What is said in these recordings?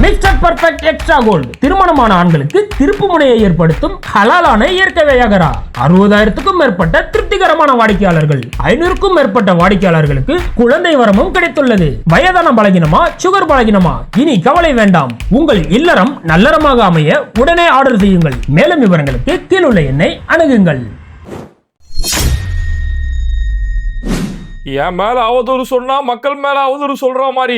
Mister perfect extra gold திருமணமான ஆண்களுக்கு திருப்பு முனையை ஏற்படுத்தும் ஹலாலான இயற்கை வியாகரா. 60,000க்கும் மேற்பட்ட திருப்திகரமான வாடிக்கையாளர்கள், 500க்கும் மேற்பட்ட வாடிக்கையாளர்களுக்கு குழந்தை வரமும் கிடைத்துள்ளது. வயதான பலகினமா, சுகர் பலகினமா, இனி கவலை வேண்டாம். உங்கள் இல்லறம் நல்லறமாக அமைய உடனே ஆர்டர் செய்யுங்கள். மேலும் விவரங்களுக்கு கீழுள்ள எண்ணை அணுகுங்கள். என் மேல அவதூறு சொன்னா மக்கள் மேல அவதூறு சொல்ற மாதிரி,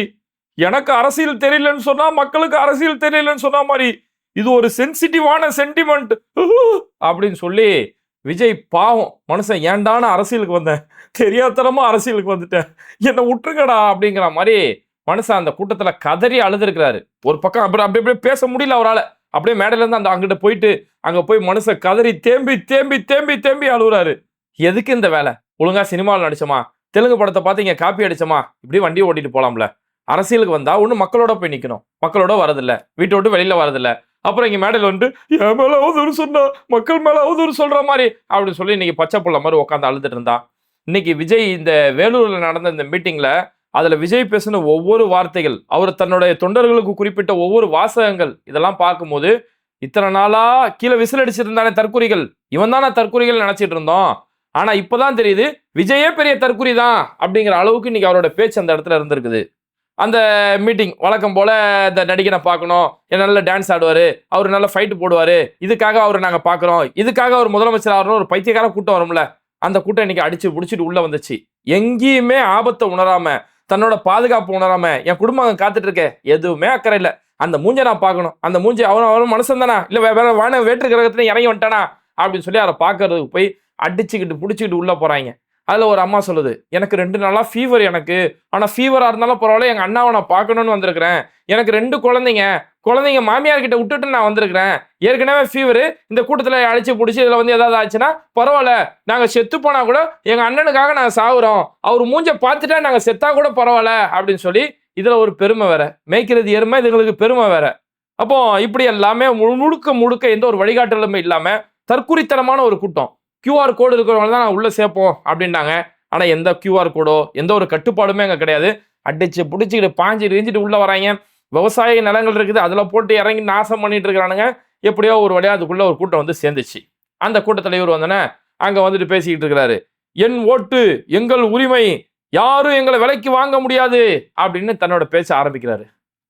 எனக்கு அரசியல் தெரியலன்னு சொன்னா மக்களுக்கு அரசியல் தெரியலன்னு சொன்ன மாதிரி, இது ஒரு சென்சிட்டிவான சென்டிமெண்ட் அப்படின்னு சொல்லி விஜய் பாவம் மனுஷன், ஏண்டான அரசியலுக்கு வந்தேன், தெரியாதனமா அரசியலுக்கு வந்துட்டேன், என்னை விட்டுருங்கடா அப்படிங்கிற மாதிரி மனுஷன் அந்த கூட்டத்துல கதறி அழுதுருக்கிறாரு. ஒரு பக்கம் அப்படியே பேச முடியல அவரால். அப்படியே மேடையில இருந்து அந்த அங்கிட்ட போயிட்டு அங்க போய் மனுஷன் கதறி தேம்பி தேம்பி தேம்பி தேம்பி அழுகுறாரு. எதுக்கு இந்த வேலை? ஒழுங்கா சினிமாவில் நடிச்சோமா, தெலுங்கு படத்தை பார்த்து இங்க காப்பி அடிச்சோமா, இப்படி வண்டி ஓட்டிட்டு போலாம்ல. அரசியலுக்கு வந்தா ஒண்ணு மக்களோட போய் நிக்கணும், மக்களோட வரதில்ல, வீட்டை விட்டு வெளியில வரதில்ல. அப்புறம் இங்க மேடையில் வந்து என் மேல அவதூறு சொன்னா மக்கள் மேல அவதூறு சொல்ற மாதிரி அப்படின்னு சொல்லி இன்னைக்கு பச்சை புள்ள மாதிரி உட்காந்து அழுதுட்டு இருந்தா. இன்னைக்கு விஜய் இந்த வேலூர்ல நடந்த இந்த மீட்டிங்ல அதுல விஜய் பேசின ஒவ்வொரு வார்த்தைகள், அவர் தன்னுடைய தொண்டர்களுக்கு குறிப்பிட்ட ஒவ்வொரு வாசகங்கள், இதெல்லாம் பார்க்கும்போது இத்தனை நாளா கீழே விசில் அடிச்சிருந்தானே தற்குறிகள், இவன் தானே தற்குறிகள் நினைச்சிட்டு இருந்தோம். ஆனா இப்பதான் தெரியுது விஜயே பெரிய தற்குறி தான் அப்படிங்கிற அளவுக்கு இன்னைக்கு அவரோட பேச்சு அந்த இடத்துல இருந்திருக்குது. அந்த மீட்டிங் வழக்கம் போல இந்த நடிகனை பார்க்கணும், நல்ல டான்ஸ் ஆடுவார், அவர் நல்ல ஃபைட்டு போடுவார், இதுக்காக அவரை நாங்கள் பார்க்குறோம், இதுக்காக அவர் முதலமைச்சர் ஆகணும், ஒரு பைத்தியக்கார கூட்டம் வரும்ல, அந்த கூட்டம் இன்னைக்கு அடிச்சு பிடிச்சிட்டு உள்ள வந்துச்சு. எங்கேயுமே ஆபத்தை உணராம, தன்னோட பாதுகாப்பு உணராம, என் குடும்பம் காத்துட்டு இருக்கேன், எதுவுமே அக்கறை இல்லை, அந்த மூஞ்சை நான் பார்க்கணும், அந்த மூஞ்சி அவரும் மனுஷன் தானா, இல்லை வேற வான வேற்று கிரகத்துல இறங்கி வந்துட்டானா அப்படின்னு சொல்லி அவரை பார்க்கறதுக்கு போய் அடிச்சுக்கிட்டு பிடிச்சிக்கிட்டு உள்ள போறாங்க. அதில் ஒரு அம்மா சொல்லுது, எனக்கு 2 நாளாக ஃபீவர், எனக்கு ஆனால் ஃபீவராக இருந்தாலும் பரவாயில்ல, எங்கள் அண்ணாவை நான் பார்க்கணுன்னு வந்திருக்கிறேன், எனக்கு 2 குழந்தைங்க மாமியார் கிட்ட விட்டுட்டு நான் வந்திருக்கிறேன், ஏற்கனவே ஃபீவரு, இந்த கூட்டத்தில் அடிச்சு பிடிச்சி இதில் வந்து ஏதாவது ஆச்சுன்னா பரவாயில்ல, நாங்கள் செத்து போனால் கூட எங்கள் அண்ணனுக்காக நாங்கள் சாகுறோம், அவர் மூஞ்சை பார்த்துட்டா நாங்கள் செத்தா கூட பரவாயில்ல அப்படின்னு சொல்லி இதில் ஒரு பெருமை வேற, மேய்க்கிறது எருமை, இதுங்களுக்கு பெருமை வேற. அப்போ இப்படி எல்லாமே முழுக்க எந்த ஒரு வழிகாட்டலுமே இல்லாமல் தற்குறித்தனமான ஒரு கூட்டம். QR கோடு இருக்கிறவங்க தான் நான் உள்ளே சேர்ப்போம் அப்படின்னாங்க. ஆனால் எந்த QR கோடோ எந்த ஒரு கட்டுப்பாடுமே அங்கே கிடையாது. அடிச்சு பிடிச்சிக்கிட்டு பாஞ்சு எரிஞ்சிட்டு உள்ளே வராங்க. விவசாய நிலங்கள் இருக்குது, அதில் போட்டு இறங்கி நாசம் பண்ணிட்டு இருக்கிறானுங்க. எப்படியோ ஒரு வழியாக அதுக்குள்ளே ஒரு கூட்டம் வந்து சேர்ந்துச்சு. அந்த கூட்ட தலைவர் வந்தோன்னே அங்கே வந்துட்டு பேசிக்கிட்டு இருக்கிறாரு, என் ஓட்டு எங்கள் உரிமை, யாரும் எங்களை விலைக்கு வாங்க முடியாது அப்படின்னு தன்னோட பேச ஆரம்பிக்கிறாரு.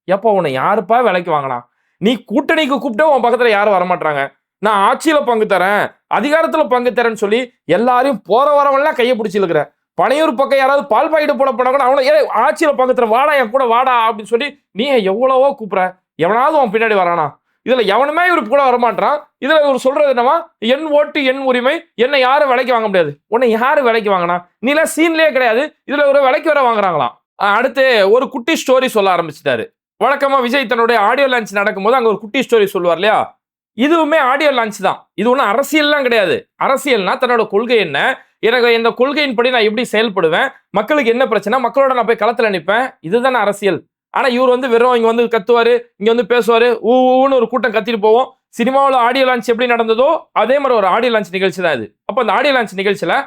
எப்போ உன்னை யாருப்பா விலைக்கு வாங்கினா? நீ கூட்டணிக்கு கூப்பிட்டா உன் பக்கத்தில் யாரும் வரமாட்டாங்க, நான் ஆட்சியில பங்கு தரேன், அதிகாரத்துல பங்கு தரேன்னு சொல்லி எல்லாரையும் போற வரவெல்லாம் கையை பிடிச்சி இருக்கிற. பனையூர் பக்கம் யாராவது பால் பாக்கெட்டு போட போனா கூட அவனை ஆட்சியில பங்கு தர, வாடா என் கூட வாடா அப்படின்னு சொல்லி நீ எவ்வளவோ கூப்பிடுற, எவனாவது அவன் பின்னாடி வரானா? இதுல எவனுமே இவரு கூட வரமாட்டான். இதுல இவர் சொல்றது என்னவா, என் ஓட்டு என் உரிமை, என்னை யாரும் விலைக்கு வாங்க முடியாது. உன்னை யாரு விலைக்கு வாங்கினா? நீலாம் சீன்லயே கிடையாது, இதுல ஒரு விலைக்கு வர வாங்குறாங்களாம். அடுத்து ஒரு குட்டி ஸ்டோரி சொல்ல ஆரம்பிச்சிட்டாரு. வழக்கமா விஜய் தன்னுடைய ஆடியோ லான்ச் நடக்கும்போது அங்க ஒரு குட்டி ஸ்டோரி சொல்லுவார் இல்லையா, இதுவுமே ஆடியோ லான்ச் தான். இது ஒன்றும் அரசியல்லாம் கிடையாது. அரசியல்னா தன்னோட கொள்கை என்ன, எனக்கு இந்த கொள்கையின்படி நான் எப்படி செயல்படுவேன், மக்களுக்கு என்ன பிரச்சனை, மக்களோட நான் போய் களத்தில் நிற்பேன், இதுதானே அரசியல். ஆனால் இவர் வந்து வெறும் இங்கே வந்து கத்துவார், இங்கே வந்து பேசுவார், ஊன்னு ஒரு கூட்டம் கத்திட்டு போவோம். சினிமாவில் ஆடியோ லான்ச் எப்படி நடந்ததோ அதே மாதிரி ஒரு ஆடியோ லான்ச் நிகழ்ச்சி தான் இது. அப்போ அந்த ஆடியோ லான்ச் நிகழ்ச்சியில்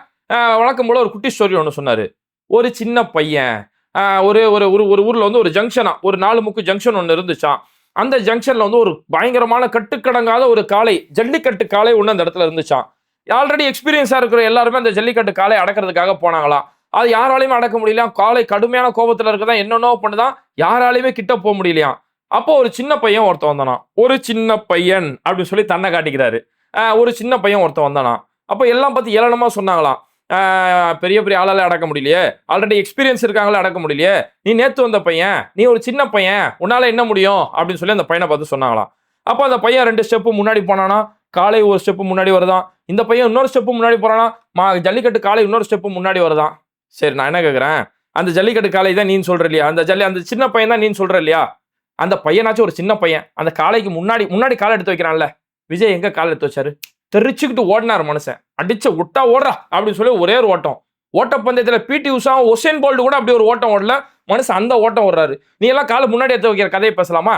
வழக்கம் போல ஒரு குட்டி ஸ்டோரி ஒன்று சொன்னார். ஒரு சின்ன பையன் ஒரு ஒரு ஊரில் வந்து ஒரு ஜங்ஷனா, ஒரு 4 முக்கு ஜங்ஷன் ஒன்று இருந்துச்சான். அந்த ஜங்ஷன்ல வந்து ஒரு பயங்கரமான கட்டுக்கடங்காத ஒரு காளை, ஜல்லிக்கட்டு காளை ஒன்று அந்த இடத்துல இருந்துச்சான். ஆல்ரெடி எக்ஸ்பீரியன்ஸா இருக்கிற எல்லாருமே அந்த ஜல்லிக்கட்டு காளை அடக்கிறதுக்காக போனாங்களாம். அது யாராலையுமே அடக்க முடியலையா, காளை கடுமையான கோபத்துல இருக்கதான் என்னென்னோ பண்ணுதான், யாராலையுமே கிட்ட போக முடியலையா. அப்போ ஒரு சின்ன பையன் ஒருத்தன் வந்தானா, ஒரு சின்ன பையன் அப்படின்னு சொல்லி தன்னை காட்டிக்கிறாரு. ஒரு சின்ன பையன் ஒருத்தன் வந்தானா. அப்போ எல்லாம் பத்தி ஏளனமா சொன்னாங்களாம், பெரிய பெரிய ஆளால அடக்க முடியலையே, ஆல்ரெடி எக்ஸ்பீரியன்ஸ் இருக்காங்களே அடக்க முடியலையே, நீ நேத்து வந்த பையன், நீ ஒரு சின்ன பையன், உன்னால என்ன முடியும் அப்படின்னு சொல்லி அந்த பையனை பார்த்து சொன்னாங்களாம். அப்போ அந்த பையன் 2 ஸ்டெப்பு முன்னாடி போனானா, காலை ஒரு ஸ்டெப்பு முன்னாடி வருதான். இந்த பையன் இன்னொரு ஸ்டெப்பு முன்னாடி போறானா, ஜல்லிக்கட்டு காலை இன்னொரு ஸ்டெப்பு முன்னாடி வருதான். சரி, நான் என்ன கேட்குறேன், அந்த ஜல்லிக்கட்டு காலை தான் நீன்னு சொல்ற இல்லையா, அந்த சின்ன பையன் தான் நீன்னு சொல்ற இல்லையா, அந்த பையனாச்சும் ஒரு சின்ன பையன், அந்த காலைக்கு முன்னாடி காலை எடுத்து வைக்கிறான்ல. விஜய் எங்க காலை எடுத்து வச்சாரு? தெரிச்சுக்கிட்டு ஓடினார் மனுஷன், அடிச்ச விட்டா ஓடுறா அப்படின்னு சொல்லி ஒரே ஒரு ஓட்டம். ஓட்டப்பந்தயத்தில் பிடி உஷா, உசேன் போல்ட் கூட அப்படி ஒரு ஓட்டம் ஓடல, மனுஷன் அந்த ஓட்டம் ஓடுறாரு. நீ எல்லாம் காலை முன்னாடி எடுத்து வைக்கிற கதையை பேசலாமா?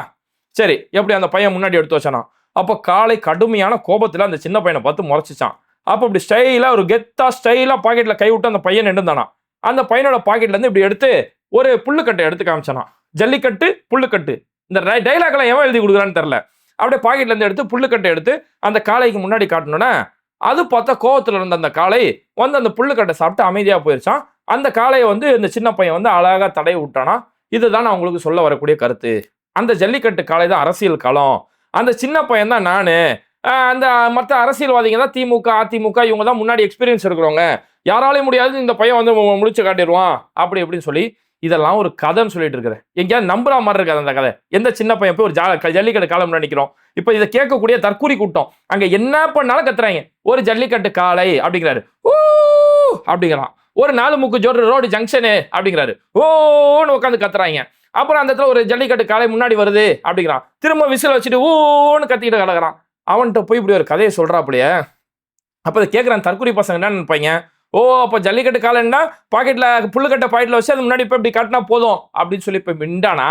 சரி, எப்படி அந்த பையன் முன்னாடி எடுத்து வச்சானா? அப்போ காலை கடுமையான கோபத்தில் அந்த சின்ன பையனை பார்த்து முறைச்சிச்சான். அப்போ இப்படி ஸ்டைலாக ஒரு கெத்தா ஸ்டைலாக பாக்கெட்டில் கை விட்டு அந்த பையன் நின்றுந்தானா. அந்த பையனோட பாக்கெட்லேருந்து இப்படி எடுத்து ஒரு புல்லுக்கட்டை எடுத்து காமிச்சானா. ஜல்லிக்கட்டு புல்லுக்கட்டு, இந்த டைலாக் எல்லாம் எவன் எழுதி கொடுக்குறான்னு தெரியல. அப்படியே பாக்கெட்ல இருந்து எடுத்து புல்லுக்கட்டை எடுத்து அந்த காளைக்கு முன்னாடி காட்டணும்னா, அது பார்த்தா கோவத்துல இருந்த அந்த காளை வந்து அந்த புல்லுக்கட்டை சாப்பிட்டு அமைதியா போயிருச்சான். அந்த காளையை வந்து இந்த சின்ன பையன் வந்து அழகா தடவி விட்டானா. இதுதான் நான் உங்களுக்கு சொல்ல வரக்கூடிய கருத்து. அந்த ஜல்லிக்கட்டு காளை தான் அரசியல் களம். அந்த சின்ன பையன் தான் நானு. அந்த மற்ற அரசியல்வாதிங்க தான் திமுக, அதிமுக இவங்க தான் முன்னாடி எக்ஸ்பீரியன்ஸ் இருக்கிறவங்க. யாராலையும் முடியாது, இந்த பையன் வந்து முடிச்சு காட்டிடுவான் அப்படி இப்படின்னு சொல்லி இதெல்லாம் ஒரு கதைன்னு சொல்லிட்டு இருக்கிறேன். எங்கேயாவது நம்புற மாதிரி இருக்காது அந்த கதை. எந்த சின்ன பையன் போய் ஒரு ஜல்லிக்கட்டு காலம் நினைக்கிறோம். இப்போ இதை கேட்கக்கூடிய தற்கூரி கூட்டம் அங்க என்ன பண்ணாலும் கத்துறாங்க. ஒரு ஜல்லிக்கட்டு காளை அப்படிங்கிறாரு, ஓ அப்படிங்கிறான். ஒரு 4 முக்கு ஜோடு ரோடு ஜங்ஷனு அப்படிங்கிறாரு, ஓன்னு உட்காந்து கத்துறாங்க. அப்புறம் அந்த இடத்துல ஒரு ஜல்லிக்கட்டு காளை முன்னாடி வருது அப்படிங்கிறான். திரும்ப விசில் வச்சுட்டு ஊன்னு கத்திக்கிட்டு கிடக்குறான். அவன்கிட்ட போய் இப்படி ஒரு கதையை சொல்றாப்லையே. அப்ப அதை கேட்குறான் தற்கூரி பசங்க என்ன நினைப்பாங்க, ஓ அப்போ ஜல்லிக்கட்டு காலைன்னா பாக்கெட்ல புல்லுக்கட்டை பாக்கெட்ல வச்சு அது முன்னாடி போய் இப்படி காட்டினா போதும் அப்படின்னு சொல்லி இப்போ மிண்டானா,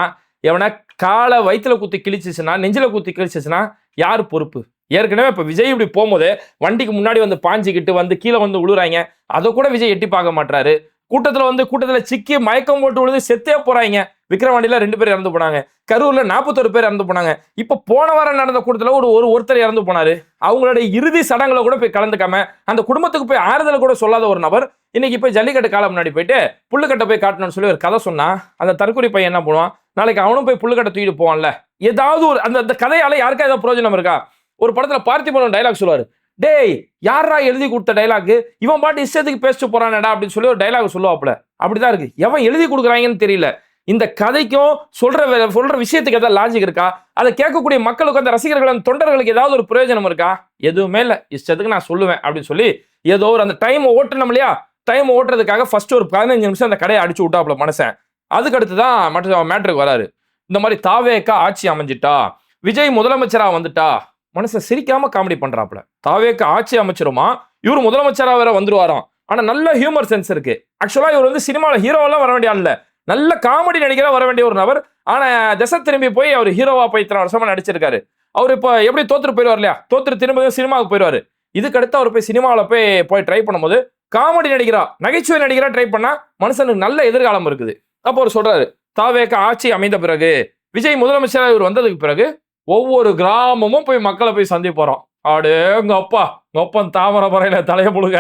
எவனா காலை வயிற்றுல குத்தி கிழிச்சிச்சுன்னா, நெஞ்சில குத்தி கிழிச்சிச்சுன்னா யார் பொறுப்பு? ஏற்கனவே இப்போ விஜய் இப்படி போகும்போது வண்டிக்கு முன்னாடி வந்து பாஞ்சிக்கிட்டு வந்து கீழே வந்து விழுறாங்க. அதை கூட விஜய் எட்டி பார்க்க மாட்டாரு. கூட்டத்தில் சிக்கி மயக்கம் போட்டு விழுந்து செத்தே போறாங்க. விக்ரவாண்டியில 2 பேர் இறந்து போனாங்க. கரூர்ல 41 பேர் இறந்து போனாங்க. இப்ப போன வாரம் நடந்த கூட்டத்தில் ஒருத்தர் இறந்து போனாரு. அவங்களுடைய இறுதி சடங்குல கூட போய் கலந்துக்காம அந்த குடும்பத்துக்கு போய் ஆறுதல் கூட சொல்லாத ஒரு நபர் இன்னைக்கு போய் ஜல்லிக்கட்டு காலம் முன்னாடி போயிட்டு புல்லுக்கட்டை போய் காட்டணும்னு சொல்லி ஒரு கதை சொன்னா, அந்த தற்கொலை பையன் என்ன பண்ணுவான்? நாளைக்கு அவனும் போய் புல்லுக்கட்டை தூக்கிட்டு போவான்ல. ஏதாவது ஒரு அந்த கதையால யாருக்கா ஏதாவது பிரயோஜனம் இருக்கா? ஒரு படத்துல பார்த்திபன் டைலாக் சொல்லுவாரு, டேய் யாரா எழுதி கொடுத்த டைலாக், இவன் பாட்டு இஷ்டத்துக்கு பேசிட்டு போறானடா அப்படின்னு சொல்லி ஒரு டைலாக் சொல்லுவாப்புல. அப்படிதான் இருக்கு. எவன் எழுதி கொடுக்குறாங்கன்னு தெரியல. இந்த கதைக்கும் சொல்ற விஷயத்துக்கு ஏதாவது லாஜிக் இருக்கா? அதை கேட்கக்கூடிய மக்களுக்கு, அந்த ரசிகர்கள், அந்த தொண்டர்களுக்கு ஏதாவது ஒரு பிரயோஜனம் இருக்கா? எதுவுமே இல்லை. இஷ்டத்துக்கு நான் சொல்லுவேன் அப்படின்னு சொல்லி ஏதோ ஒரு அந்த டைம் ஓட்டணும் இல்லையா, டைம் ஓட்டுறதுக்காக ஃபர்ஸ்ட் ஒரு 15 நிமிஷம் அந்த கடையை அடிச்சு விட்டாப்புல மனுஷன். அதுக்கு அடுத்து தான் மற்ற மேட்ருக்கு வராரு. இந்த மாதிரி தாவேக்கா ஆட்சி அமைஞ்சிட்டா, விஜய் முதலமைச்சரா வந்துட்டா, மனுஷன் சிரிக்காம காமெடி பண்றாப்புல. தாவேக்கா ஆட்சி அமைச்சிருமா, இவர் முதலமைச்சரா வேற வந்துருவாராம். ஆனா நல்ல ஹியூமர் சென்ஸ் இருக்கு. ஆக்சுவலா இவர் வந்து சினிமாவில் ஹீரோவெல்லாம் வர வேண்டிய இல்ல, நல்ல காமெடி நடிகரா வர வேண்டிய ஒரு நபர். ஆனா திசை திரும்பி போய் அவர் ஹீரோவா போய் இத்தனை வருஷமா நடிச்சிருக்காரு. அவர் இப்போ எப்படி தோத்துட்டு போயிடுவார் இல்லையா, தோத்துட்டு திரும்ப சினிமாவுக்கு போயிடுவாரு. இதுக்கு அடுத்து அவர் போய் சினிமாவில் போய் ட்ரை பண்ணும்போது காமெடி நடிகரா, நகைச்சுவை நடிகரா ட்ரை பண்ணா மனுஷனுக்கு நல்ல எதிர்காலம் இருக்குது. அப்போ அவர் சொல்றாரு, தாவேக்கா ஆட்சி அமைந்த பிறகு, விஜய் முதலமைச்சராக இவர் வந்ததுக்கு பிறகு ஒவ்வொரு கிராமமும் போய் மக்களை போய் சந்திப்போறோம். ஆடு உங்க அப்பன் தாமரபறையில தலைய முழுக.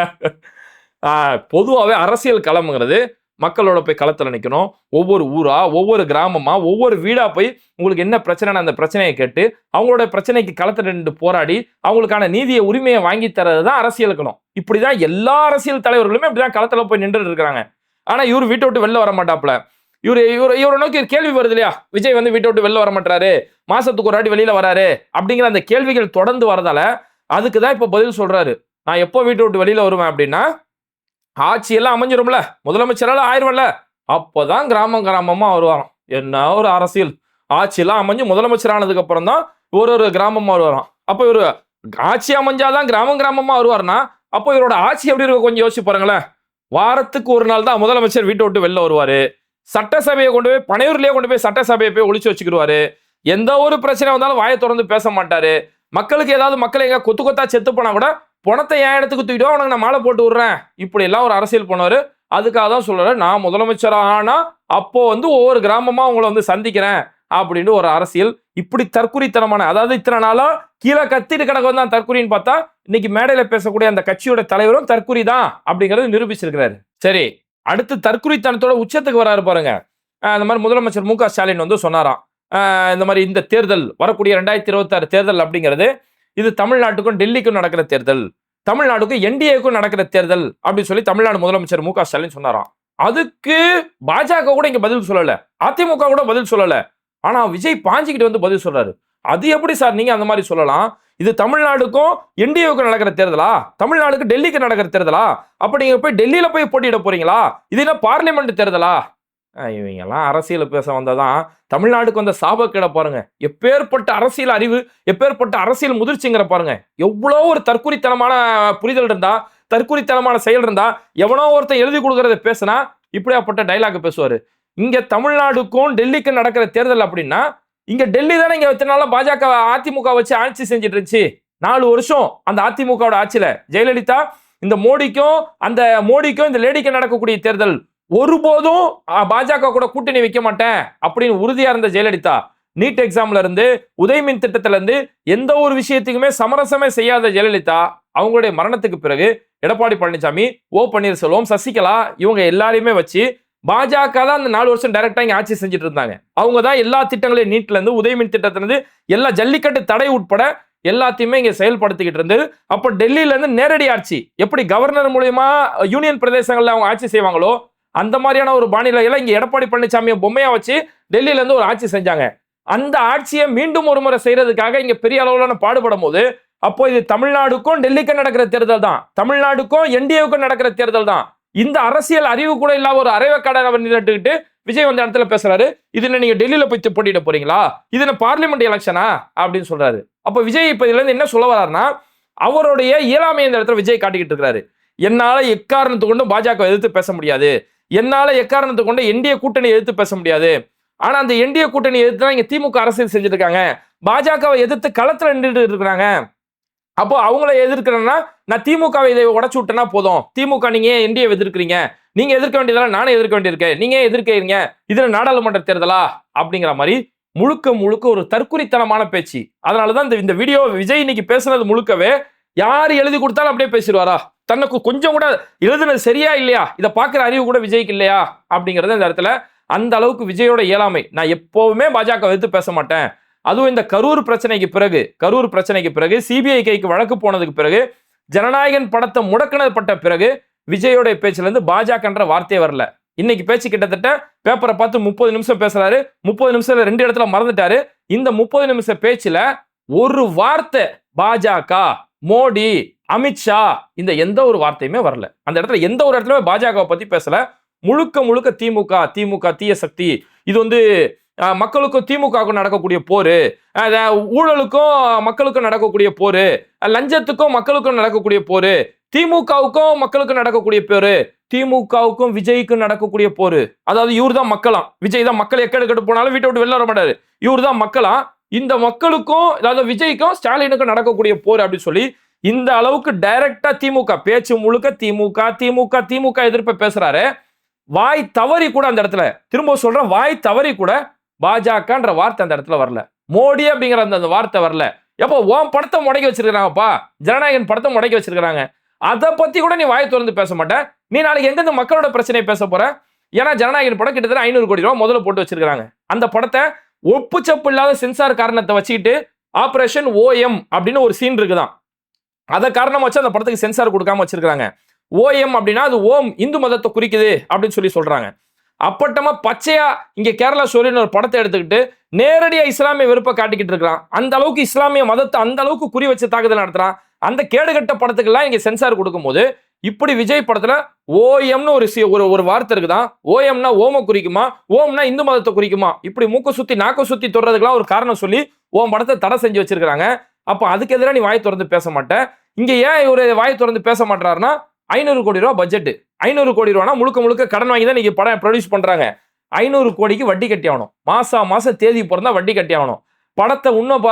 பொதுவாகவே அரசியல் களம்ங்கிறது மக்களோட போய் களத்தில் நிற்கணும். ஒவ்வொரு ஊரா, ஒவ்வொரு கிராமமா, ஒவ்வொரு வீடா போய் உங்களுக்கு என்ன பிரச்சனை அந்த பிரச்சனையை கேட்டு அவங்களோட பிரச்சனைக்கு களத்தில் நின்று போராடி அவங்களுக்கான நீதியை உரிமையை வாங்கி தரது தான் அரசியல் களம். இப்படிதான் எல்லா அரசியல் தலைவர்களுமே இப்படிதான் களத்தில் போய் நின்று இருக்கிறாங்க. ஆனா இவர் வீட்டை விட்டு வெளில வர மாட்டாப்ல. இவரை நோக்கி கேள்வி வருது இல்லையா, விஜய் வந்து வீட்டை விட்டு வெளில வர மாட்டாரு, மாசத்துக்கு ஒரு வாட்டி வெளியில வராரு அப்படிங்கிற அந்த கேள்விகள் தொடர்ந்து வரதால அதுக்கு தான் இப்ப பதில் சொல்றாரு. நான் எப்போ வீட்டை விட்டு வெளியில வருவேன் அப்படின்னா, ஆட்சி எல்லாம் அமைஞ்சிரும்ல, முதலமைச்சரால ஆயிரும்ல, அப்போதான் கிராமமா வருவாராம். என்ன ஒரு அரசியல்! ஆட்சி எல்லாம் அமைஞ்சு முதலமைச்சர் ஆனதுக்கு அப்புறம் தான் ஒரு கிராமமா வருவாராம். அப்போ இவரு ஆட்சி அமைஞ்சாதான் கிராமமா வருவார்னா, அப்போ இவரோட ஆட்சி எப்படி இருக்க கொஞ்சம் யோசிச்சு பாருங்களேன். வாரத்துக்கு ஒரு நாள் தான் முதலமைச்சர் வீட்டை விட்டு வெளில வருவாரு. சட்டசபையை கொண்டு போய் பனையூர்லயே கொண்டு போய் சட்டசபையை போய் ஒழிச்சு வச்சுக்கிடுவாரு. எந்த ஒரு பிரச்சனை வந்தாலும் வாயை திறந்து பேச மாட்டாரு. மக்களுக்கு ஏதாவது மக்கள் எங்க கொத்தா செத்து போனா கூட பணத்தை என் இடத்துக்கு தூக்கிட்டு உனக்கு நான் மாலை போட்டு விடுறேன், இப்படி எல்லாம் ஒரு அரசியல் பண்ணுவாரு. அதுக்காக தான் சொல்றாரு, நான் முதலமைச்சர் ஆனா அப்போ வந்து ஒவ்வொரு கிராமமா உங்களை வந்து சந்திக்கிறேன் அப்படின்னு ஒரு அரசியல். இப்படி தற்குறித்தனமான, அதாவது இத்தனை நாளா கீழே கத்திட்டு கிடக்கு தான் தற்குறின்னு பார்த்தா இன்னைக்கு மேடையில பேசக்கூடிய அந்த கட்சியோட தலைவரும் தற்குறி தான் அப்படிங்கறது நிரூபிச்சிருக்கிறாரு. சரி, அடுத்து தற்குறித்தனத்தோட உச்சத்துக்கு வராரு பாருங்க. இந்த மாதிரி முதலமைச்சர் மு க ஸ்டாலின் வந்து சொன்னாராம், இந்த மாதிரி இந்த தேர்தல் வரக்கூடிய 2026 தேர்தல் அப்படிங்கிறது இது தமிழ்நாட்டுக்கும் டெல்லிக்கும் நடக்கிற தேர்தல், தமிழ்நாடுக்கும் என்டிஏக்கும் நடக்கிற தேர்தல் அப்படின்னு சொல்லி தமிழ்நாடு முதலமைச்சர் மு க ஸ்டாலின் சொன்னாராம். அதுக்கு பாஜக கூட இங்க பதில் சொல்லல, அதிமுக கூட பதில் சொல்லல. ஆனா விஜய் பாஞ்சிக்கிட்டு வந்து பதில் சொல்றாரு. அது எப்படி சார் நீங்க அந்த மாதிரி சொல்லலாம்? இது தமிழ்நாடுக்கும் என்டிஏவுக்கும் நடக்கிற தேர்தலா, தமிழ்நாடுக்கு டெல்லிக்கு நடக்கிற தேர்தலா? அப்ப நீங்க போய் டெல்லியில போய் போட்டியிட போறீங்களா? இது என்ன பார்லிமெண்ட் தேர்தலா? இவங்கெல்லாம் அரசியல் பேச வந்ததான் தமிழ்நாடுக்கு வந்த சாபக்கேட பாருங்க. எப்பேற்பட்ட அரசியல் அறிவு, எப்பேற்பட்ட அரசியல் முதிர்ச்சிங்கிற பாருங்க. எவ்வளோ ஒரு தற்குறித்தனமான புரிதல் இருந்தா, தற்குறித்தனமான செயல் இருந்தா, எவனோ ஒருத்தன் எழுதி கொடுக்கறத பேசினா இப்படியாப்பட்ட டைலாக் பேசுவாரு. இங்க தமிழ்நாடுக்கும் டெல்லிக்கும் நடக்கிற தேர்தல் அப்படின்னா, இங்க டெல்லி தானே இங்க எத்தனை நாளா பாஜக அதிமுக வச்சு ஆட்சி செஞ்சுட்டு இருந்துச்சு. 4 வருஷம் அந்த அதிமுகவோட ஆட்சியில ஜெயலலிதா, இந்த மோடிக்கும் இந்த லேடிக்கும் நடக்கக்கூடிய தேர்தல் ஒருபோதும் பாஜக கூட கூட்டணி வைக்க மாட்டேன் அப்படின்னு உறுதியா இருந்த ஜெயலலிதா நீட் எக்ஸாம்ல இருந்து உதயமின் திட்டத்துல இருந்து எந்த ஒரு விஷயத்துக்குமே சமரசமே செய்யாத ஜெயலலிதா அவங்களுடைய மரணத்துக்கு பிறகு எடப்பாடி பழனிசாமி, ஓ பன்னீர்செல்வம், சசிகலா இவங்க எல்லாரையுமே வச்சு பாஜக தான் அந்த 4 வருஷம் டைரக்டா இங்க ஆட்சி செஞ்சுட்டு இருந்தாங்க. அவங்க தான் எல்லா திட்டங்களையும் நீட்ல இருந்து உதயமின் திட்டத்துல இருந்து எல்லா ஜல்லிக்கட்டு தடை உட்பட எல்லாத்தையுமே இங்க செயல்படுத்திக்கிட்டு இருந்து, அப்ப டெல்லியில இருந்து நேரடி ஆட்சி எப்படி கவர்னர் மூலியமா யூனியன் பிரதேசங்கள்ல அவங்க ஆட்சி செய்வாங்களோ அந்த மாதிரியான ஒரு பாணியில இங்க எடப்பாடி பழனிசாமியை பொம்மையா வச்சு டெல்லியில இருந்து ஒரு ஆட்சி செஞ்சாங்க. அந்த ஆட்சியை மீண்டும் ஒரு முறை செய்யறதுக்காக இங்க பெரிய அளவிலான பாடுபடும் போது, அப்போ இது தமிழ்நாடுக்கும் டெல்லிக்கும் நடக்கிற தேர்தல் தான், தமிழ்நாடுக்கும் என்டிஏவுக்கும் நடக்கிற தேர்தல் தான். இந்த அரசியல் அறிவு கூட இல்லாத ஒரு அரைவக்காடனை நின்றுட்டு விஜய் வந்த இடத்துல பேசுறாரு, இதுல நீங்க டெல்லியில போய் போட்டியிட போறீங்களா, இது பார்லிமெண்ட் எலெக்ஷனா அப்படின்னு சொல்றாரு. அப்ப விஜய் இப்ப இதுல இருந்து என்ன சொல்ல வர்றாருன்னா, அவருடைய இயலாமை இந்த இடத்துல விஜய் காட்டிக்கிட்டு இருக்காரு. என்னால எக்காரணத்தை கொண்டு பாஜக எதிர்த்து பேச முடியாது, என்னால எக்காரணத்தை கொண்டு என்டிஏ கூட்டணி எதிர்த்து பேச முடியாது. ஆனா அந்த என்டிஏ கூட்டணி எதிர்த்து தான் இங்க திமுக அரசியல் செஞ்சுட்டு இருக்காங்க, பாஜகவை எதிர்த்து களத்துல நின்றுட்டு இருக்கிறாங்க. அப்போ அவங்கள எதிர்க்கிறேன்னா நான் திமுகவை இதை உடச்சு விட்டேன்னா போதும், திமுக நீங்க ஏன் என்டிஏ எதிர்க்கிறீங்க, நீங்க எதிர்க்க வேண்டியதெல்லாம் நானே எதிர்க்க வேண்டியிருக்கேன், நீங்க எதிர்க்கிறீங்க, இதுல நாடாளுமன்ற தேர்தலா அப்படிங்கிற மாதிரி முழுக்க முழுக்க ஒரு தற்குறித்தனமான பேச்சு. அதனாலதான் இந்த வீடியோ விஜய் இன்னைக்கு பேசுனது முழுக்கவே யார் எழுதி கொடுத்தாலும் அப்படியே பேசிடுவாரா, தனக்கு கொஞ்சம் கூட எழுதுனது சரியா இல்லையா, இதை பார்க்கிற அறிவு கூட விஜய்க்கு இல்லையா அப்படிங்கறது இந்த இடத்துல அந்த அளவுக்கு விஜயோட இயலாமை. நான் எப்பவுமே பாஜக எதிர்த்து பேச மாட்டேன், அதுவும் இந்த கரூர் பிரச்சனைக்கு பிறகு சிபிஐ கைக்கு வழக்கு போனதுக்கு பிறகு ஜனநாயகன் படத்தை முடக்கினப்பட்ட பிறகு விஜயோட பேச்சுல இருந்து பாஜகன்ற வார்த்தையே வரல. இன்னைக்கு பேச்சு கிட்டத்தட்ட பேப்பரை பார்த்து 30 நிமிஷம் பேசுறாரு, 30 நிமிஷத்துல 2 இடத்துல மறந்துட்டாரு. இந்த 30 நிமிஷ பேச்சுல ஒரு வார்த்தை பாஜக, மோடி, அமித்ஷா இந்த எந்த ஒரு வார்த்தையுமே வரல. அந்த இடத்துல எந்த ஒரு இடத்துல பாஜக பத்தி பேசல, முழுக்க முழுக்க திமுக தீய சக்தி, இது மக்களுக்கும் திமுகவுக்கும் நடக்கக்கூடிய போரு, ஊழலுக்கும் மக்களுக்கும் நடக்கக்கூடிய போரு, லஞ்சத்துக்கும் மக்களுக்கும் நடக்கக்கூடிய போரு, திமுகவுக்கும் மக்களுக்கும் நடக்கக்கூடிய போரு, திமுகவுக்கும் விஜய்க்கும் நடக்கக்கூடிய போரு. அதாவது இவர் தான் மக்களாம், விஜய் தான் மக்கள் எக்கெடுக்கெட்டு போனாலும் வீட்டை விட்டு வெளில வர மாட்டாரு, இவர் தான் மக்களாம். இந்த மக்களுக்கும் அதாவது விஜய்க்கும் ஸ்டாலினுக்கும் நடக்கக்கூடிய போர் அப்படின்னு சொல்லி இந்த அளவுக்கு டைரக்டா திமுக பேச்சு முழுக்க திமுக எதிர்ப்பை பேசுறாரு. வாய் தவறி கூட அந்த இடத்துல திரும்ப சொல்றேன், வாய் தவறி கூட பாஜகன்ற வார்த்தை அந்த இடத்துல வரல, மோடி அப்படிங்கிற அந்த வார்த்தை வரல. எப்போ உன் படத்தை முடக்கி வச்சிருக்காங்கப்பா, ஜனநாயகன் படத்தை முடக்கி வச்சிருக்காங்க, அதை பத்தி கூட நீ வாய் திறந்து பேச மாட்டேன். நீ நாளைக்கு எங்க இந்த மக்களோட பிரச்சனையை பேச போற? ஏன்னா ஜனநாயகன் படம் கிட்டத்தட்ட 500 கோடி ரூபாய் முதல்ல போட்டு வச்சிருக்காங்க. அந்த படத்தை ஒப்புச்சப்பு இல்லாத சென்சார் காரணத்தை வச்சுக்கிட்டு ஆபரேஷன் OM அப்படின்னு ஒரு சீன் இருக்குதான், அதை காரணம் வச்சு அந்த படத்துக்கு சென்சார் கொடுக்காம வச்சிருக்காங்க. OM அப்படின்னா அது ஓம் இந்து மதத்தை குறிக்குது அப்படின்னு சொல்லி சொல்றாங்க. அப்பட்டமா பச்சையா இங்க கேரளா ஸ்டோரின்னு ஒரு படத்தை எடுத்துக்கிட்டு நேரடியா இஸ்லாமிய வெறுப்பை காட்டிக்கிட்டு இருக்கிறான். அந்த அளவுக்கு இஸ்லாமிய மதத்தை அந்த அளவுக்கு குறி வச்சு தாக்குதல் நடத்துறான். அந்த கேடுகட்ட படத்துக்கெல்லாம் இங்க சென்சார் கொடுக்கும் போது இப்படி விஜய் படத்துல ஓஎம்னு ஒரு வார்த்தை இருக்குதான், ஓஎம்னா ஓம குறிக்குமா, ஓம்னா இந்து மதத்தை குறிக்குமா, இப்படி மூக்க சுத்தி நாக்க சுத்தி தொடுறதுக்கெல்லாம் ஒரு காரணம் சொல்லி ஓம் படத்தை தடை செஞ்சு வச்சிருக்காங்க. அப்ப அதுக்கு எதிராக நீ வாய் திறந்து பேச மாட்டேன். இங்க ஏன் இவரு வாய் திறந்து பேச மாட்டாருன்னா 500 கோடி ரூபாய் பட்ஜெட், 500 கோடி ரூபானா முழுக்க கடன் வாங்கி தான் நீங்க படம் ப்ரொடியூஸ் பண்றாங்க. 500 கோடிக்கு வட்டி கட்டி ஆகணும், மாசம் தேதி பிறந்தா வட்டி கட்டி ஆகணும். படத்தை இன்னும்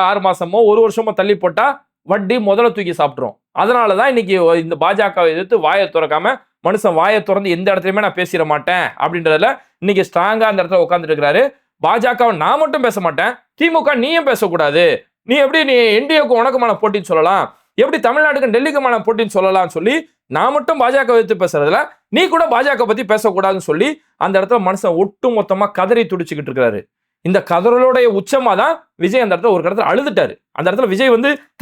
6 மாசமோ 1 வருஷமோ தள்ளி போட்டா வட்டி முதல்ல தூக்கி சாப்பிட்டுரும். அதனாலதான் இன்னைக்கு இந்த பாஜகவை எதிர்த்து வாயை திறக்காம மனுஷன் வாயை திறந்து எந்த இடத்துலயுமே நான் பேசிட மாட்டேன் அப்படின்றதுல இன்னைக்கு ஸ்ட்ராங்கா அந்த இடத்துல உட்காந்துட்டு இருக்கிறாரு. பாஜகவை நான் மட்டும் பேச மாட்டேன், திமுக நீயும் பேசக்கூடாது, நீ எப்படி நீ என்டிஏக்கு உனக்குமான போட்டின்னு சொல்லலாம், எப்படி தமிழ்நாட்டுக்கு டெல்லிக்குமான போட்டின்னு சொல்லலாம்னு சொல்லி நான் மட்டும் பாஜக எதிர்த்து பேசுறதுல நீ கூட பாஜக பத்தி பேசக்கூடாதுன்னு சொல்லி அந்த இடத்துல மனுஷன் ஒட்டு மொத்தமா கதறி துடிச்சுக்கிட்டு இருக்காரு. இந்த கதறலுடைய உச்சமா தான் விஜய் அந்த இடத்துல ஒரு இடத்துல அழுதுட்டாரு. அந்த இடத்துல விஜய்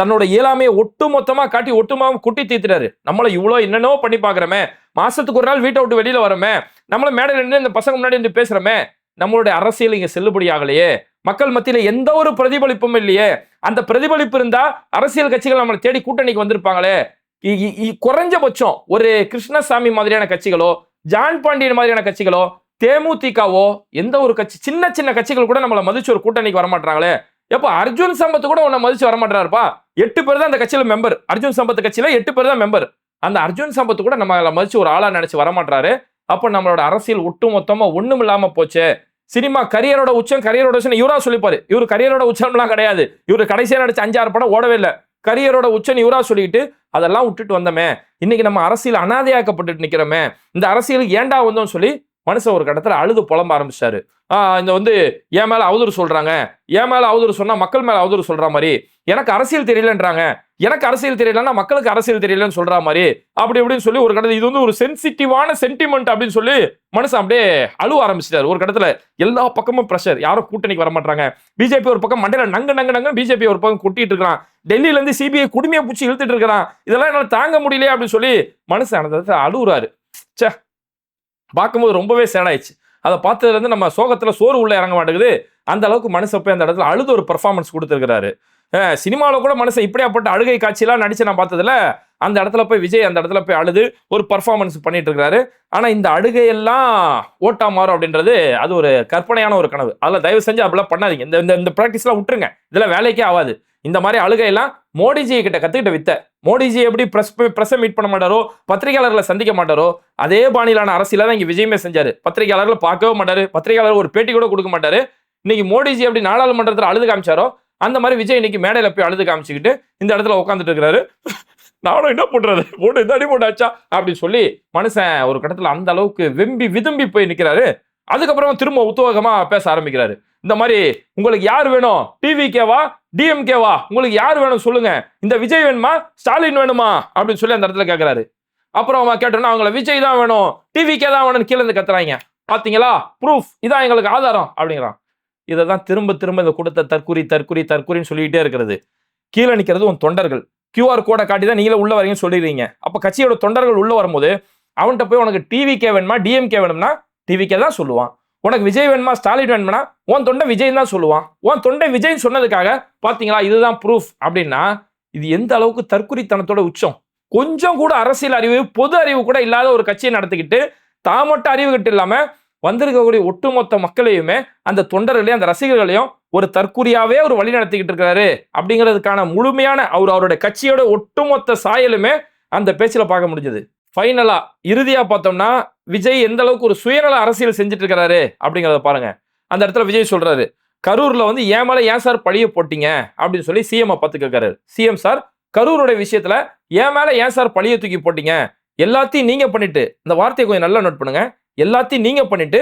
தன்னோட இயலாமையை ஒட்டு மொத்தமா காட்டி ஒட்டுமொத்தமா குட்டி தீர்த்துறாரு. நம்மள இவ்வளவு என்னென்னோ பண்ணி பாக்குறமே, மாசத்துக்கு ஒரு நாள் வீட்டை விட்டு வெளியில வரமே, நம்மள மேடையில இருந்து இந்த பசங்க முன்னாடி இருந்து பேசுறமே, நம்மளுடைய அரசியல் இங்க செல்லுபடி ஆகலையே, மக்கள் மத்தியில எந்த ஒரு பிரதிபலிப்பும் இல்லையே, அந்த பிரதிபலிப்பு இருந்தா அரசியல் கட்சிகள் நம்மளை தேடி கூட்டணிக்கு வந்திருப்பாங்களே, குறைஞ்சபட்சம் ஒரு கிருஷ்ணசாமி மாதிரியான கட்சிகளோ, ஜான் பாண்டியன் மாதிரியான கட்சிகளோ, தேமுதிகவோ, எந்த ஒரு கட்சி சின்ன கட்சிகள் கூட நம்மளை மதிச்சு ஒரு கூட்டணிக்கு வரமாட்டாங்களே. எப்ப அர்ஜுன் சம்பத் கூட உன்னை மதிச்சு வரமாட்டாருப்பா, 8 பேர் தான் அந்த கட்சியில மெம்பர், அர்ஜுன் சம்பத் கட்சியில 8 பேர் தான் மெம்பர், அந்த அர்ஜுன் சம்பத் கூட நம்ம மதிச்சு ஒரு ஆளா நினைச்சு வரமாட்டாரு. அப்ப நம்மளோட அரசியல் ஒட்டு மொத்தமா ஒண்ணும் இல்லாம போச்சு. சினிமா கரியரோட உச்சம் இவரா சொல்லிப்பாரு, இவரு கரியரோட உச்சம்லாம் கிடையாது, இவரு கடைசியா நடிச்ச 5-6 படம் ஓடவே இல்லை, கரியரோட உச்சம் இவரா சொல்லிட்டு அதெல்லாம் விட்டுட்டு வந்தோமே, இன்னைக்கு நம்ம அரசியல் அனாதையாக்கப்பட்டு நிக்கிறோமே, இந்த அரசியலுக்கு ஏண்டா வந்தோம்னு சொல்லி மனுஷன் ஒரு கட்டத்துல அழுது புலம்ப ஆரம்பிச்சாரு. இந்த வந்து என் மேல அவதூறு சொல்றாங்க, என் மேல அவதூறு சொன்னா மக்கள் மேல அவதூறு சொல்ற மாதிரி, எனக்கு அரசியல் தெரியலன்றாங்க, எனக்கு அரசியல் தெரியலன்னா மக்களுக்கு அரசியல் தெரியலன்னு சொல்ற மாதிரி, அப்படி இப்படின்னு சொல்லி ஒரு கட்டத்துல இது வந்து ஒரு சென்சிட்டிவான சென்டிமெண்ட் அப்படின்னு சொல்லி மனுஷன் அப்படியே அழுவ ஆரம்பிச்சிட்டாரு. ஒரு கட்டத்துல எல்லா பக்கமும் பிரஷர், யாரும் கூட்டணிக்கு வர மாட்டாங்க. பிஜேபி ஒரு பக்கம் மண்டையில நங்கு பிஜேபி ஒரு பக்கம் கொட்டிட்டு இருக்கான். டெல்லியில இருந்து சிபிஐ குடுமையை பூச்சி இழுத்துட்டு இருக்கிறான். இதெல்லாம் என்னால தாங்க முடியல அப்படின்னு சொல்லி மனுஷன் அந்த இடத்துல அழுவுறாரு. சே, பார்க்கும்போது ரொம்பவே சேடாயிடுச்சு. அதை பார்த்ததுல இருந்து நம்ம சோகத்துல சோறு உள்ள இறங்க மாட்டேங்குது. அந்த அளவுக்கு மனுஷன் போய் அந்த இடத்துல அழுது ஒரு பெர்ஃபார்மன்ஸ் கொடுத்துருக்காரு. சினிமாவில் கூட மனுஷன் இப்படியாப்பட்ட அழுகை காட்சியெல்லாம் நடிச்சு நான் பார்த்ததுல அந்த இடத்துல போய் விஜய் அந்த இடத்துல போய் அழுது ஒரு பர்ஃபார்மன்ஸ் பண்ணிட்டு இருக்காரு. ஆனா இந்த அழுகையெல்லாம் ஓட்டா மாறும் அப்படின்றது அது ஒரு கற்பனையான ஒரு கனவு. அதில் தயவு செஞ்சு அப்படிலாம் பண்ணாதீங்க. இந்த ப்ராக்டிஸ்லாம் விட்டுருங்க. இதெல்லாம் வேலைக்கே ஆகாது. இந்த மாதிரி அழுகையெல்லாம் மோடிஜி கிட்ட கத்துக்கிட்ட வித்த. மோடிஜி எப்படி பிரஸ் மீட் பண்ண மாட்டாரோ, பத்திரிகையாளர்களை சந்திக்க மாட்டாரோ, அதே பாணியிலான அரசியல தான் இங்க விஜயமே செஞ்சாரு. பத்திரிகையாளர்களை பார்க்கவே மாட்டாரு, பத்திரிகையாளர் ஒரு பேட்டி கூட கொடுக்க மாட்டாரு. இன்னைக்கு மோடிஜி எப்படி நாடாளுமன்றத்தில் அழுது காமிச்சாரோ அந்த மாதிரி விஜய் இன்னைக்கு மேடையில போய் அழுது காமிச்சுக்கிட்டு இந்த இடத்துல உட்காந்துட்டு இருக்கிறாரு. நானும் என்ன பண்றது, போட்டு இந்த அடி போட்டாச்சா அப்படின்னு சொல்லி மனுஷன் ஒரு கட்டத்துல அந்த அளவுக்கு வெம்பி விதும்பி போய் நிக்கிறாரு. அதுக்கப்புறம் திரும்ப உத்வேகமா பேச ஆரம்பிக்கிறாரு. இந்த மாதிரி உங்களுக்கு யார் வேணும், டிவிகேவா டிஎம்கேவா, உங்களுக்கு யார் வேணும் சொல்லுங்க, இந்த விஜய் வேணுமா ஸ்டாலின் வேணுமா அப்படின்னு சொல்லி அந்த இடத்துல கேட்கிறாரு. அப்புறம் அவன் கேட்டோன்னா அவங்கள விஜய் தான் வேணும், டிவிகே தான் வேணும்னு கீழே இருந்து கத்துறாங்க. பாத்தீங்களா, ப்ரூஃப் இதான் எங்களுக்கு ஆதாரம் அப்படிங்கிறான். இதை தான் திரும்ப திரும்ப இந்த கொடுத்த தற்குறின்னு சொல்லிக்கிட்டே இருக்கிறது. கீழே நிற்கிறது உன் தொண்டர்கள். QR கோடை காட்டி தான் நீங்களே உள்ள வரீங்கன்னு சொல்லிடுறீங்க. அப்ப கட்சியோட தொண்டர்கள் உள்ள வரும்போது அவன்கிட்ட போய் உனக்கு டிவிகே வேணுமா டிஎம்கே வேணும்னா டிவிகே தான் சொல்லுவான். உனக்கு விஜய் வேணுமா ஸ்டாலின் வேணும்னா உன் தொண்டை விஜய் தான் சொல்லுவான். உன் தொண்டை விஜய் சொன்னதுக்காக பாத்தீங்களா இதுதான் ப்ரூஃப் அப்படின்னா இது எந்த அளவுக்கு தற்குறித்தனத்தோட உச்சம். கொஞ்சம் கூட அரசியல் அறிவு பொது அறிவு கூட இல்லாத ஒரு கட்சியை நடத்திக்கிட்டு தான் மட்டும் அறிவு கிட்ட இல்லாம வந்திருக்கக்கூடிய ஒட்டுமொத்த மக்களையுமே அந்த தொண்டர்களையும் அந்த ரசிகர்களையும் ஒரு தற்குறியாவே ஒரு வழி நடத்திக்கிட்டு இருக்கிறாரு அப்படிங்கிறதுக்கான முழுமையான அவருடைய கட்சியோட ஒட்டுமொத்த சாயலுமே அந்த பேச்சுல பார்க்க முடிஞ்சது. ஃபைனலா இறுதியா பார்த்தோம்னா விஜய் எந்த அளவுக்கு ஒரு சுயநல அரசியல் செஞ்சுட்டு இருக்கிறாரு அப்படிங்கிறத பாருங்க. அந்த இடத்துல விஜய் சொல்றாரு, கரூர்ல வந்து ஏன் மேல ஏன் சார் பழிய போட்டீங்க அப்படின்னு சொல்லி சிஎம் பார்த்து கேட்கிறாரு. சிஎம் சார், கரூருடைய விஷயத்துல ஏன் மேல ஏன் சார் பழிய தூக்கி போட்டீங்க, எல்லாத்தையும் நீங்க பண்ணிட்டு, இந்த வார்த்தையை கொஞ்சம் நல்லா நோட் பண்ணுங்க, எல்லாத்தையும் நீங்க பண்ணிட்டு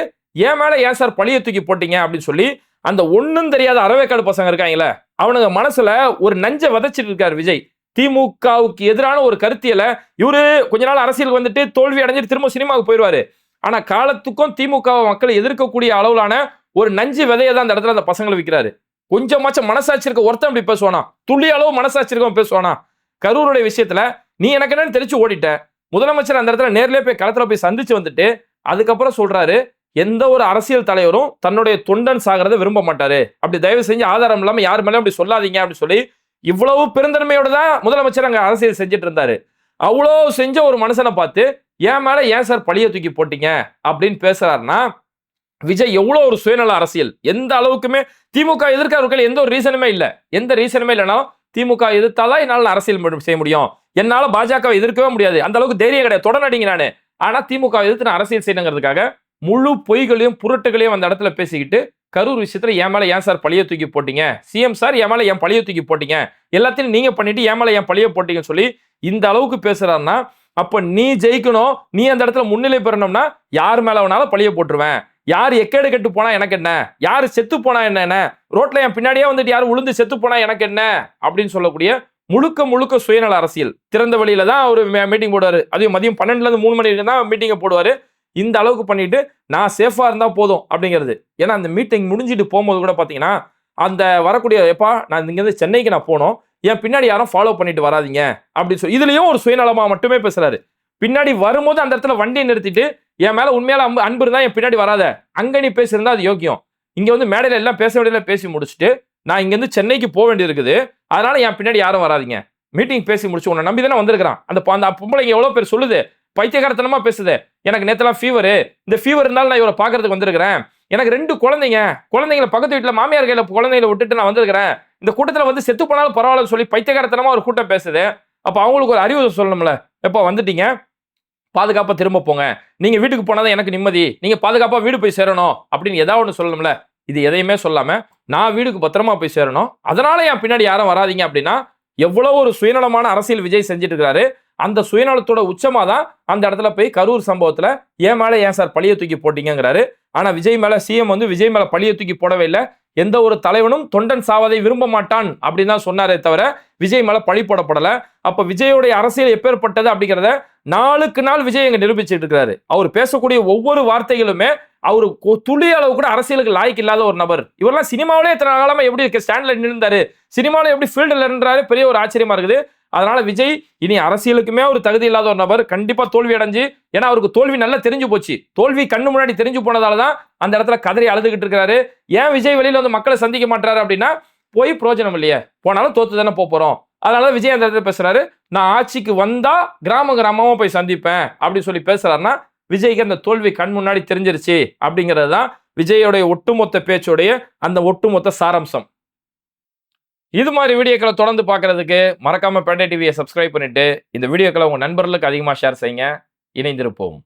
ஏன் மேல ஏன் சார் பழிய தூக்கி போட்டீங்க அப்படின்னு சொல்லி அந்த ஒண்ணும் தெரியாத அறவேக்காடு பசங்க இருக்காங்களே அவனுங்க மனசுல ஒரு நஞ்ச விதைச்சிட்டு இருக்காரு விஜய். திமுகவுக்கு எதிரான ஒரு கருத்தியலை இவரு கொஞ்ச நாள் அரசியல் வந்துட்டு தோல்வி அடைஞ்சிட்டு திரும்ப சினிமாவுக்கு போயிடுவாரு. ஆனா காலத்துக்கும் திமுக மக்களை எதிர்க்கக்கூடிய அளவிலான ஒரு நஞ்சு விதையை தான் அந்த இடத்துல அந்த பசங்களை விற்கிறாரு. கொஞ்சமாச்சும் மனசாட்சி இருக்க ஒருத்தன் அப்படி பேசுவானா, துள்ளி அளவு மனசாட்சி இருக்கவன் பேசுவானா? கரூருடைய விஷயத்துல நீ எனக்கு என்னன்னு தெரிச்சு ஓடிட்ட. முதலமைச்சர் அந்த இடத்துல நேர்லயே போய் களத்துல போய் சந்திச்சு வந்துட்டு அதுக்கப்புறம் சொல்றாரு, எந்த ஒரு அரசியல் தலைவரும் தன்னுடைய தொண்டன் சாகிறத விரும்ப மாட்டாரு, அப்படி தயவு செஞ்சு ஆதாரம் இல்லாம யார் மேலும் அப்படி சொல்லாதீங்க அப்படின்னு சொல்லி இவ்வளவு பெருந்தன்மையோட தான் முதலமைச்சர் அங்க அரசியல் செஞ்சுட்டு இருந்தாரு. அவ்வளோ செஞ்ச ஒரு மனுஷனை பார்த்து ஏன் மேல ஏன் சார் பழிய தூக்கி போட்டீங்க அப்படின்னு பேசுறாருன்னா விஜய் எவ்வளவு ஒரு சுயநல அரசியல். எந்த அளவுக்குமே திமுக எதிர்க்க எந்த ஒரு ரீசனுமே இல்லை. எந்த ரீசனுமே இல்லைன்னா திமுக எதிர்த்தாதான் என்னால அரசியல் செய்ய முடியும், என்னால பாஜகவை எதிர்க்கவே முடியாது, அந்த அளவுக்கு தைரியம் கிடையாது, தொடநடிங்க நானு. ஆனா திமுக எதிர்த்து நான் அரசியல் செய்யணுங்கிறதுக்காக முழு பொய்களையும் புரட்டுகளையும் அந்த இடத்துல பேசிக்கிட்டு கரூர் விஷயத்துல என் மேல ஏன் சார் பழிய தூக்கி போட்டீங்க, சிஎம் சார் என் மேல ஏன் பழிய தூக்கி போட்டீங்க, எல்லாத்தையும் நீங்க பண்ணிட்டு என் மேல ஏன் பழிய போட்டீங்கன்னு சொல்லி இந்த அளவுக்கு பேசுறாருன்னா அப்ப நீ ஜெயிக்கணும், நீ அந்த இடத்துல முன்னிலை பெறணும்னா யார் மேல வேணாலும் பழிய போட்டுருவேன், யார் எக்கேடு கெட்டு போனா எனக்கு என்ன, யாரு செத்து போனா என்ன, ரோட்ல என் பின்னாடியே வந்துட்டு யாரு உளுந்து செத்து போனா எனக்கு என்ன அப்படின்னு சொல்லக்கூடிய முழுக்க முழுக்க சுயநல அரசியல். திறந்த வழியில தான் ஒரு மீட்டிங் போடுவாரு, அதையும் மதியம் 12ல இருந்து 3 மணி வரைக்கும் தான் மீட்டிங்கை போடுவாரு. இந்த அளவுக்கு பண்ணிட்டு நான் சேஃபா இருந்தா போதும் அப்படிங்கிறது. ஏன்னா அந்த மீட்டிங் முடிஞ்சிட்டு போகும்போது கூட பாத்தீங்கன்னா அந்த வரக்கூடிய எப்பா நான் இங்க இருந்து சென்னைக்கு நான் போனோம், என் பின்னாடி யாரும் ஃபாலோ பண்ணிட்டு வராதிங்க அப்படின்னு சொல்லி இதுலயும் ஒரு சுயநலமா மட்டுமே பேசுறாரு. பின்னாடி வரும்போது அந்த இடத்துல வண்டியை நிறுத்திட்டு என் மேல உண்மையால அன்பு இருந்தா என் பின்னாடி வராத, அங்க நீ பேசியிருந்தா அது யோக்கியம், இங்க வந்து மேடையில எல்லாம் பேச வேண்டியதுல பேசி முடிச்சுட்டு நான் இங்க இருந்து சென்னைக்கு போக வேண்டியது இருக்குது, அதனால என் பின்னாடி யாரும் வராதிங்க, மீட்டிங் பேசி முடிச்சு உன்னை நம்பி தானே வந்திருக்கிறான். அந்த பொம்பளைங்க எவ்வளவு பேர் சொல்லுது, பைத்தியகாரத்தனமா பேசுது, எனக்கு நேத்தெல்லாம் ஃபீவரு, இந்த ஃபீவர் இருந்தாலும் நான் இவரை பாக்குறதுக்கு வந்திருக்கிறேன், எனக்கு 2 குழந்தைங்களை பக்கத்து வீட்டுல மாமியார் கையில குழந்தைகளை விட்டுட்டு நான் வந்திருக்கிறேன், இந்த கூட்டத்துல வந்து செத்து போனாலும் பரவாயில்லன்னு சொல்லி பைத்தியகாரத்தனமா ஒரு கூட்டம் பேசுது. அப்ப அவங்களுக்கு ஒரு அறிவு சொல்லணும்ல, எப்ப வந்துட்டீங்க பாதுகாப்பா திரும்ப போங்க, நீங்க வீட்டுக்கு போனாதான் எனக்கு நிம்மதி, நீங்க பாதுகாப்பா வீடு போய் சேரணும் அப்படின்னு ஏதாவது ஒன்று சொல்லணும்ல. இது எதையுமே சொல்லாம நான் வீட்டுக்கு பத்திரமா போய் சேரணும், அதனால என் பின்னாடி யாரும் வராதிங்க அப்படின்னா எவ்வளவு ஒரு சுயநலமான அரசியல் விஜய் செஞ்சுட்டு இருக்காரு. அந்த சுயநலத்தோட உச்சமா தான் அந்த இடத்துல போய் கரூர் சம்பவத்துல ஏன் மேல ஏன் சார் பழிய தூக்கி போட்டீங்கிறாரு. ஆனா விஜய் மேல சிஎம் வந்து விஜய் மேல பழிய தூக்கி போடவே இல்லை. எந்த ஒரு தலைவனும் தொண்டன் சாவதை விரும்ப மாட்டான் அப்படின்னு தான் சொன்னாரே தவிர விஜய் மேல பழி போடப்படல. அப்ப விஜயோடைய அரசியல் எப்பேற்பட்டது அப்படிங்கிறத நாளுக்கு நாள் விஜய் எங்க நிரூபிச்சுட்டு இருக்கிறாரு. அவர் பேசக்கூடிய ஒவ்வொரு வார்த்தைகளுமே அவரு துளி அளவு கூட அரசியலுக்கு லாய்க்கு இல்லாத ஒரு நபர். இவரெல்லாம் சினிமாவிலே இத்தனை காலமா எப்படி ஸ்டாண்ட்ல நின்றாரு, சினிமாவில எப்படி ஃபீல்டுல நின்றாரு, பெரிய ஒரு ஆச்சரியமா இருக்குது. அதனால விஜய் இனி அரசியலுக்குமே ஒரு தகுதி இல்லாத ஒரு நபர். கண்டிப்பா தோல்வி அடைஞ்சு, ஏன்னா அவருக்கு தோல்வி நல்லா தெரிஞ்சு போச்சு. தோல்வி கண்ணு முன்னாடி தெரிஞ்சு போனதாலதான் அந்த இடத்துல கதறி அழுதுகிட்டு இருக்காரு. ஏன் விஜய் வெளியில வந்து மக்களை சந்திக்க மாட்டாரு அப்படின்னா, போய் பிரயோஜனம் இல்லையே, போனாலும் தோத்து தானே போறோம். அதனால விஜய் அந்த இடத்துல பேசுறாரு, நான் ஆட்சிக்கு வந்தா கிராமமா போய் சந்திப்பேன் அப்படின்னு சொல்லி பேசுறாருன்னா, விஜய்க்கு அந்த தோல்வி கண் முன்னாடி தெரிஞ்சிருச்சு அப்படிங்கிறது தான் விஜயோடைய ஒட்டுமொத்த பேச்சோடைய அந்த ஒட்டுமொத்த சாராம்சம். இது மாதிரி வீடியோக்களை தொடர்ந்து பார்க்கறதுக்கு மறக்காம பேட்டை டிவியை சப்ஸ்கிரைப் பண்ணிட்டு இந்த வீடியோக்களை உங்க நண்பர்களுக்கு அதிகமா ஷேர் செய்யுங்க. இணைந்திருப்போம்.